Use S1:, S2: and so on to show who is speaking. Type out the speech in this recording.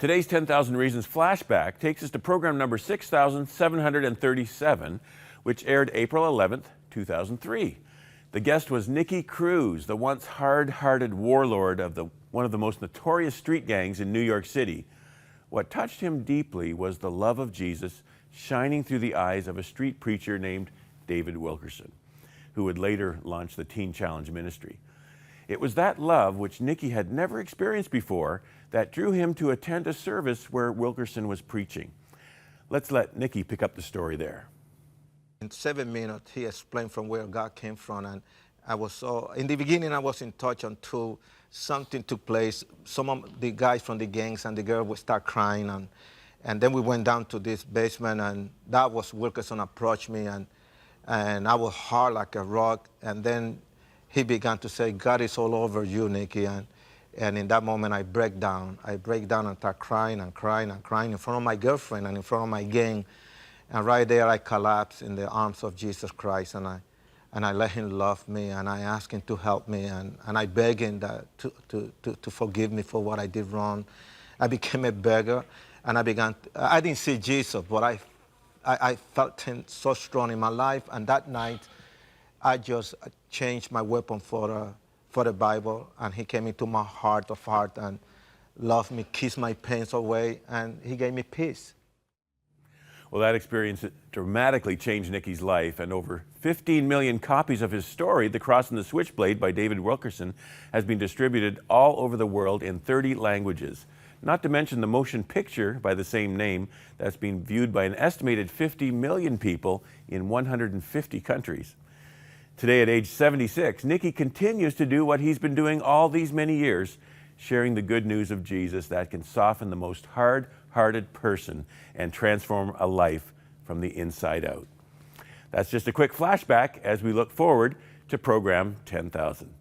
S1: Today's 10,000 Reasons Flashback takes us to program number 6,737, which aired April 11th, 2003. The guest was Nicky Cruz, the once hard-hearted warlord of one of the most notorious street gangs in New York City. What touched him deeply was the love of Jesus shining through the eyes of a street preacher named David Wilkerson, who would later launch the Teen Challenge ministry. It was that love, which Nicky had never experienced before, that drew him to attend a service where Wilkerson was preaching. Let's let Nicky pick up the story there.
S2: In 7 minutes, he explained from where God came from, and in the beginning I was in touch until something took place. Some of the guys from the gangs and the girl would start crying, and then we went down to this basement, and that was Wilkerson approached me, and I was hard like a rock, and then he began to say, God is all over you, Nicky, and in that moment I break down. I break down and start crying and crying and crying in front of my girlfriend and in front of my gang. And right there I collapsed in the arms of Jesus Christ, and I let him love me, and I asked him to help me, and I begged him to forgive me for what I did wrong. I became a beggar, and I didn't see Jesus, but I felt him so strong in my life, and that night I just changed my weapon for the Bible, and he came into my heart of heart and loved me, kissed my pains away, and he gave me peace.
S1: Well, that experience dramatically changed Nicky's life, and over 15 million copies of his story, The Cross and the Switchblade by David Wilkerson, has been distributed all over the world in 30 languages. Not to mention the motion picture by the same name that's been viewed by an estimated 50 million people in 150 countries. Today at age 76, Nicky continues to do what he's been doing all these many years, sharing the good news of Jesus that can soften the most hard-hearted person and transform a life from the inside out. That's just a quick flashback as we look forward to program 10,000.